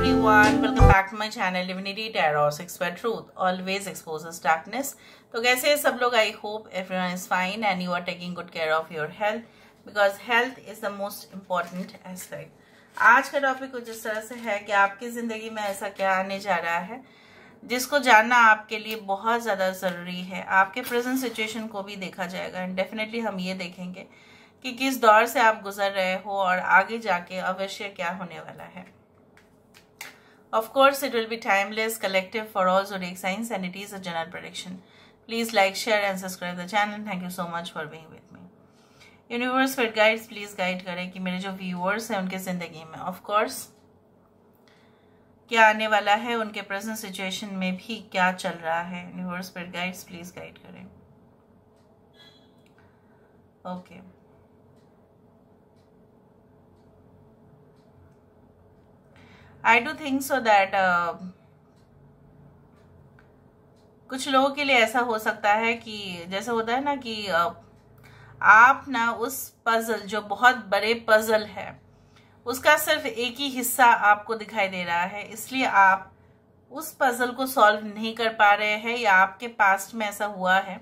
everyone, welcome back to my channel Divinity Tarot 6 where truth always exposes darkness। तो कैसे हैं सब लोग? I hope everyone is fine and you are taking good care of your health because health is the most important aspect। आज का topic कुछ इस तरह से है कि आपकी जिंदगी में ऐसा क्या आने जा रहा है जिसको जानना आपके लिए बहुत ज़्यादा ज़रूरी है। आपके प्रेजेंट सिचुएशन को भी देखा जाएगा एंड डेफिनेटली हम ये देखेंगे कि किस दौर से आप गुजर रहे हो और आगे जाके अवश्य क्या होने वाला है। Of course, it will be timeless, collective for all zodiac signs and it is a general prediction. Please like, share and subscribe the channel. Thank you so much for being with me. Universe Spirit Guides, please guide करें कि मेरे जो viewers हैं उनके ज़िंदगी में of course क्या आने वाला है, उनके present situation में भी क्या चल रहा है। Universe Spirit Guides, please guide करें। Okay. I do think so that कुछ लोगों के लिए ऐसा हो सकता है कि जैसे होता है ना कि आप ना उस पजल जो बहुत बड़े पजल है उसका सिर्फ एक ही हिस्सा आपको दिखाई दे रहा है, इसलिए आप उस पजल को सॉल्व नहीं कर पा रहे हैं। या आपके पास्ट में ऐसा हुआ है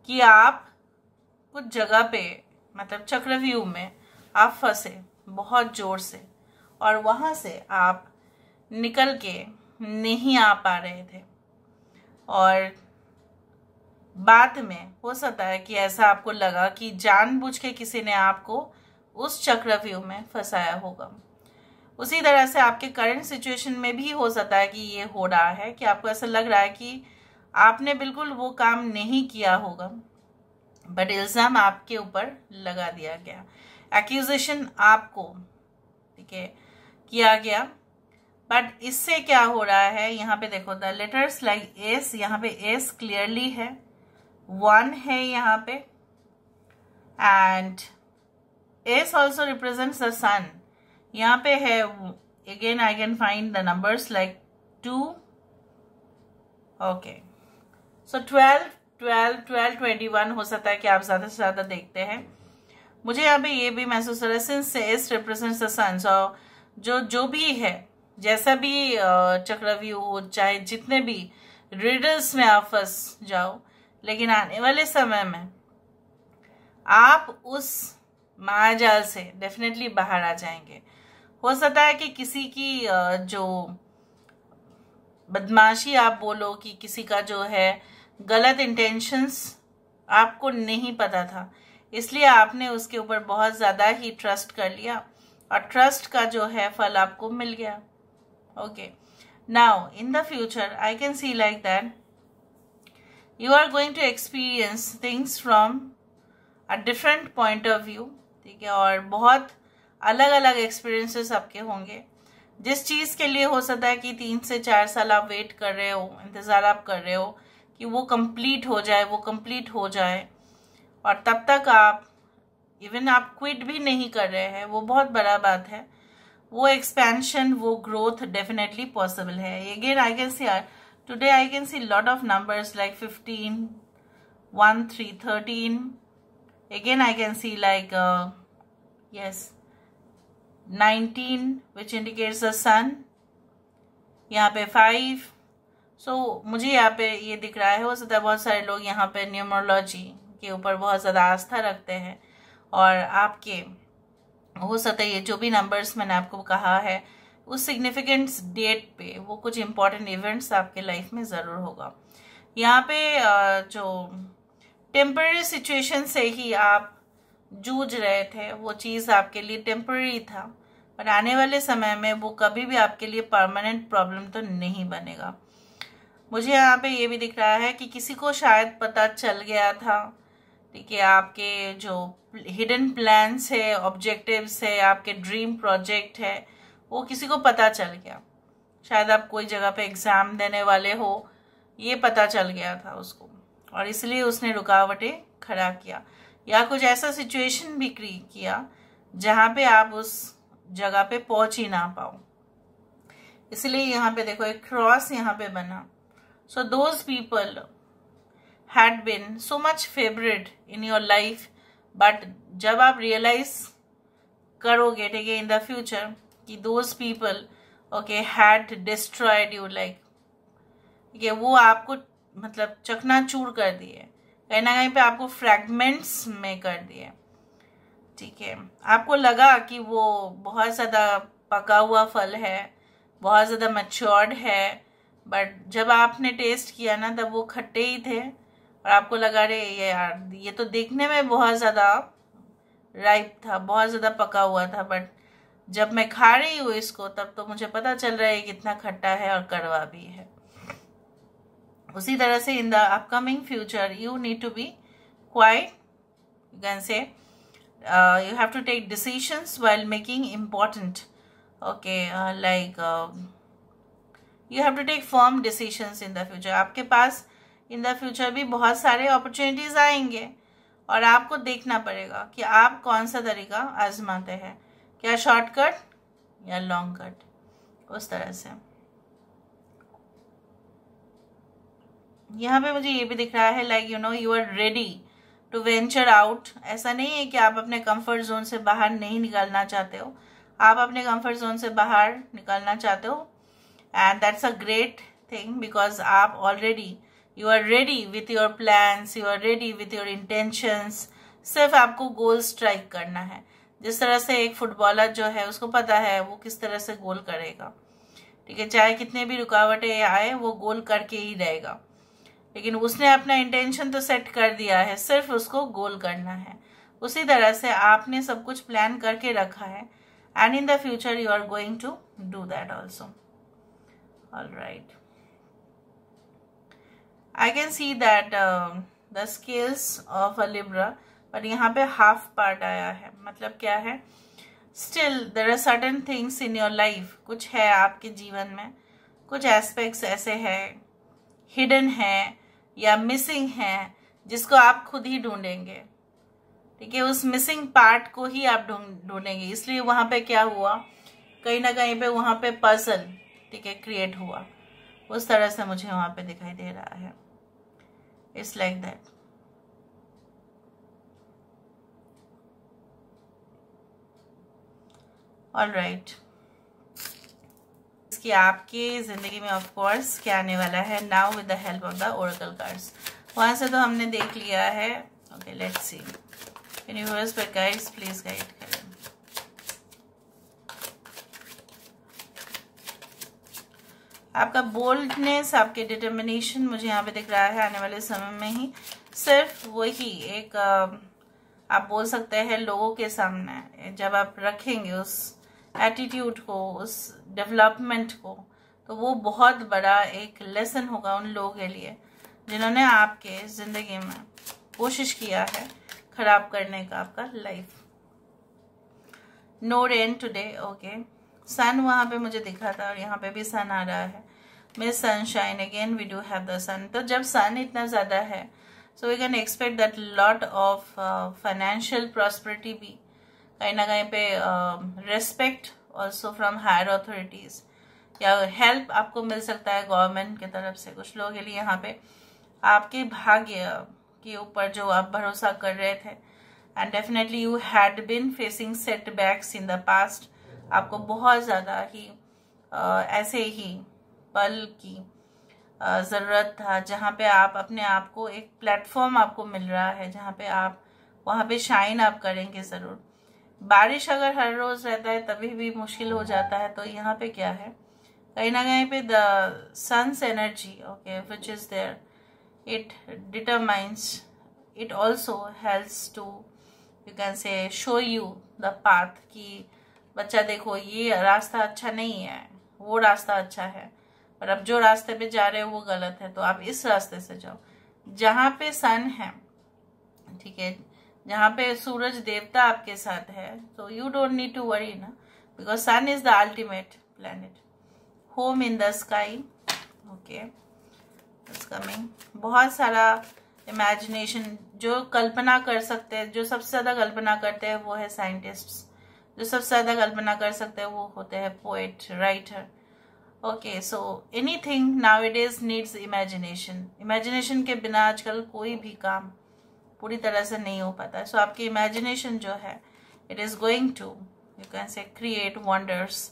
कि आप कुछ जगह पे मतलब चक्रव्यूह में आप फंसे बहुत जोर से और वहां से आप निकल के नहीं आ पा रहे थे और बाद में हो सकता है कि ऐसा आपको लगा कि जानबूझ के किसी ने आपको उस चक्रव्यूह में फंसाया होगा। उसी तरह से आपके करंट सिचुएशन में भी हो सकता है कि ये हो रहा है कि आपको ऐसा लग रहा है कि आपने बिल्कुल वो काम नहीं किया होगा बट इल्ज़ाम आपके ऊपर लगा दिया गया, एक्यूजेशन आपको ठीक है किया गया। बट इससे क्या हो रहा है, यहाँ पे देखो द लेटर्स लाइक एस, यहाँ पे एस क्लियरली है, 1 है यहाँ पे and S also represents the sun. यहाँ पे है again I can find the numbers like 2, okay so 12, 12, 12, 21 हो सकता है कि आप ज्यादा से ज्यादा देखते हैं। मुझे यहाँ पे ये भी महसूस हो रहा है सिंस एस रिप्रेजेंट्स द सन, सो जो भी है जैसा भी चक्रव्यूह चाहे जितने भी रिडल्स में आप फंस जाओ, लेकिन आने वाले समय में आप उस मायाजाल से डेफिनेटली बाहर आ जाएंगे। हो सकता है कि किसी की जो बदमाशी आप बोलो कि किसी का जो है गलत इंटेंशंस आपको नहीं पता था, इसलिए आपने उसके ऊपर बहुत ज्यादा ही ट्रस्ट कर लिया और ट्रस्ट का जो है फल आपको मिल गया। Okay, now in the future I can see like that you are going to experience things from a different point of view, ठीक है, और बहुत अलग अलग एक्सपीरियंसेस आपके होंगे। जिस चीज़ के लिए हो सकता है कि 3 से 4 साल आप वेट कर रहे हो, इंतज़ार आप कर रहे हो कि वो कंप्लीट हो जाए, वो कंप्लीट हो जाए और तब तक आप इवन आप क्विट भी नहीं कर रहे हैं, वो बहुत बड़ा बात है। वो एक्सपेंशन, वो ग्रोथ डेफिनेटली पॉसिबल है। Again I can C today I can see lot of numbers like 15, 1, 3, 13। Again I can see like yes 19 which indicates the sun, यहाँ पे 5। सो मुझे यहाँ पे ये दिख रहा है, हो सकता है बहुत सारे लोग यहाँ पे न्यूमरोलॉजी के ऊपर बहुत ज़्यादा आस्था रखते हैं और आपके हो सकता है ये जो भी नंबर्स मैंने आपको कहा है उस सिग्निफिकेंट डेट पे वो कुछ इम्पोर्टेंट इवेंट्स आपके लाइफ में ज़रूर होगा। यहाँ पे जो टेम्पररी सिचुएशन से ही आप जूझ रहे थे वो चीज़ आपके लिए टेम्पररी था, पर आने वाले समय में वो कभी भी आपके लिए परमानेंट प्रॉब्लम तो नहीं बनेगा। मुझे यहाँ पे ये भी दिख रहा है कि किसी को शायद पता चल गया था, ठीक है, आपके जो हिडन प्लान्स है, ऑब्जेक्टिव्स है, आपके ड्रीम प्रोजेक्ट है, वो किसी को पता चल गया। शायद आप कोई जगह पे एग्जाम देने वाले हो, ये पता चल गया था उसको और इसलिए उसने रुकावटें खड़ा किया या कुछ ऐसा सिचुएशन भी क्रिएट किया जहाँ पे आप उस जगह पे पहुंच ही ना पाओ। इसलिए यहाँ पे देखो एक क्रॉस यहाँ पे बना। So those people had been so much favored in your life, but जब आप रियलाइज करोगे ठीक है इन द फ्यूचर कि those people okay had destroyed you, like ये वो आपको मतलब चकनाचूर कर दिए, कहीं ना कहीं पे आपको फ्रैगमेंट्स में कर दिए। ठीक है, आपको लगा कि वो बहुत ज़्यादा पका हुआ फल है, बहुत ज़्यादा मैच्योर्ड है, बट जब आपने टेस्ट किया ना तब वो खट्टे ही थे और आपको लगा रे ये यार ये तो देखने में बहुत ज़्यादा राइप था, बहुत ज़्यादा पका हुआ था, बट जब मैं खा रही हूँ इसको तब तो मुझे पता चल रहा है कितना खट्टा है और कड़वा भी है। उसी तरह से in the upcoming future you need to be quite, you can say you have to take decisions while making important, okay, like you have to take firm decisions in the future। आपके पास in the future भी बहुत सारे opportunities आएंगे और आपको देखना पड़ेगा कि आप कौन सा तरीका आजमाते हैं, क्या शॉर्टकट या लॉन्ग कट, उस तरह से। यहाँ पे मुझे ये भी दिख रहा है like you know you are ready to venture out. ऐसा नहीं है कि आप अपने कंफर्ट जोन से बाहर नहीं निकलना चाहते हो, आप अपने कंफर्ट जोन से बाहर निकलना चाहते हो, and that's a great thing because आप already you are ready with your plans, you are ready with your intentions. सिर्फ आपको गोल स्ट्राइक करना है, जिस तरह से एक फुटबॉलर जो है उसको पता है वो किस तरह से गोल करेगा। ठीक है, चाहे कितने भी रुकावटें आए वो गोल करके ही रहेगा, लेकिन उसने अपना इंटेंशन तो सेट कर दिया है, सिर्फ उसको गोल करना है। उसी तरह से आपने सब कुछ प्लान करके रखा है and in the future you are going to do that also. Alright, I can see that the scales of a Libra, पर यहाँ पे हाफ पार्ट आया है, मतलब क्या है, still there are certain things in your life, कुछ है आपके जीवन में, कुछ एस्पेक्ट्स ऐसे हैं हिडन है या मिसिंग है जिसको आप खुद ही ढूंढेंगे। ठीक है, उस मिसिंग पार्ट को ही आप ढूंढेंगे, इसलिए वहां पे क्या हुआ, कहीं ना कहीं पे वहां पे पजल, ठीक है, क्रिएट हुआ। उस तरह से मुझे वहां पे दिखाई दे रहा है, इट्स लाइक दैट। ऑलराइट, कि आपके जिंदगी में ऑफ कोर्स क्या आने वाला है now with the help of the Oracle cards. वहां से तो हमने देख लिया है। ओके, लेट्स सी यूनिवर्स पर गाइड्स प्लीज गाइड करें। आपका बोल्डनेस, आपके डिटर्मिनेशन मुझे यहाँ पे दिख रहा है आने वाले समय में ही सिर्फ वही एक आप बोल सकते हैं लोगों के सामने जब आप रखेंगे उस एटीट्यूड को, उस डेवलपमेंट को, तो वो बहुत बड़ा एक लेसन होगा उन लोगों के लिए जिन्होंने आपके जिंदगी में कोशिश किया है खराब करने का आपका life. No rain today, okay. Sun वहां पे मुझे दिखा था और यहाँ पे भी सन आ रहा है। Miss sunshine again we do have the sun. तो जब सन इतना ज्यादा है so we can expect that lot of financial prosperity भी, कहीं ना कहीं पे respect also from higher authorities, या हेल्प आपको मिल सकता है गवर्नमेंट की तरफ से। कुछ लोगों के लिए यहाँ पे आपके भाग्य के ऊपर जो आप भरोसा कर रहे थे, and definitely you had been facing setbacks in the past. आपको बहुत ज्यादा ही ऐसे ही पल की जरूरत था जहाँ पे आप अपने आप को, एक प्लेटफॉर्म आपको मिल रहा है जहाँ पे आप वहाँ पे शाइन आप करेंगे जरूर। बारिश अगर हर रोज रहता है तभी भी मुश्किल हो जाता है, तो यहाँ पे क्या है, कहीं ना कहीं पे the sun's energy, okay, which is there, it determines, it also helps to you can say show you the path कि बच्चा देखो ये रास्ता अच्छा नहीं है, वो रास्ता अच्छा है, पर अब जो रास्ते पे जा रहे हो वो गलत है, तो आप इस रास्ते से जाओ जहाँ पे सन है। ठीक है, जहाँ पे सूरज देवता आपके साथ है, तो you don't need to worry ना, because sun is the ultimate planet, home in the sky. Okay, it's coming. बहुत सारा इमेजिनेशन, जो कल्पना कर सकते हैं, जो सबसे ज्यादा कल्पना करते हैं वो है साइंटिस्ट्स, जो सबसे ज्यादा कल्पना कर सकते हैं वो होते हैं poet, writer. Okay, so anything nowadays needs imagination. Imagination के बिना आजकल कोई भी काम पूरी तरह से नहीं हो पाता है। सो आपकी इमेजिनेशन जो है, it is going to you can say create wonders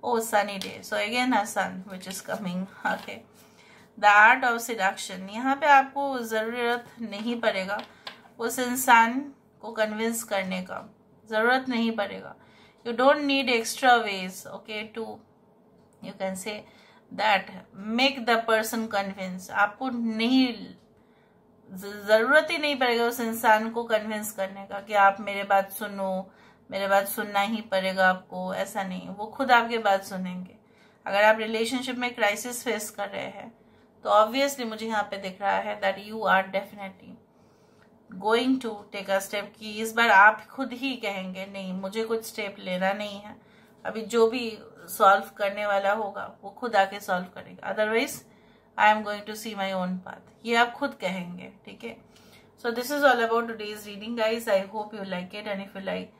Oh, sunny day. So again a sun which is coming. Okay. The art of seduction. यहाँ पे आपको ज़रूरत नहीं पड़ेगा उस इंसान को कन्विंस करने का, ज़रूरत नहीं पड़ेगा. You don't need extra ways, okay, to, you can say that, make the person convince. आपको नहीं, ज़रूरत ही नहीं पड़ेगा उस इंसान को कन्विंस करने का कि आप मेरे बात सुनो, मेरे बात सुनना ही पड़ेगा आपको. ऐसा नहीं, वो खुद आपके बात सुनेंगे. अगर आप रिलेशनशिप में क्राइसिस फेस कर रहे हैं तो ऑब्वियसली मुझे यहाँ पे दिख रहा है that you are definitely going to take a step, कि इस बार आप खुद ही कहेंगे नहीं मुझे कुछ स्टेप लेना नहीं है, अभी जो भी सॉल्व करने वाला होगा वो खुद आके सॉल्व करेगा, otherwise I am going to see my own path, ये आप खुद कहेंगे. ठीक है. So this is all about today's reading guys. I hope you like it, and if you like,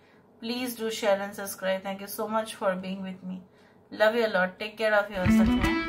please do share and subscribe. Thank you so much for being with me. Love you a lot. Take care of yourself.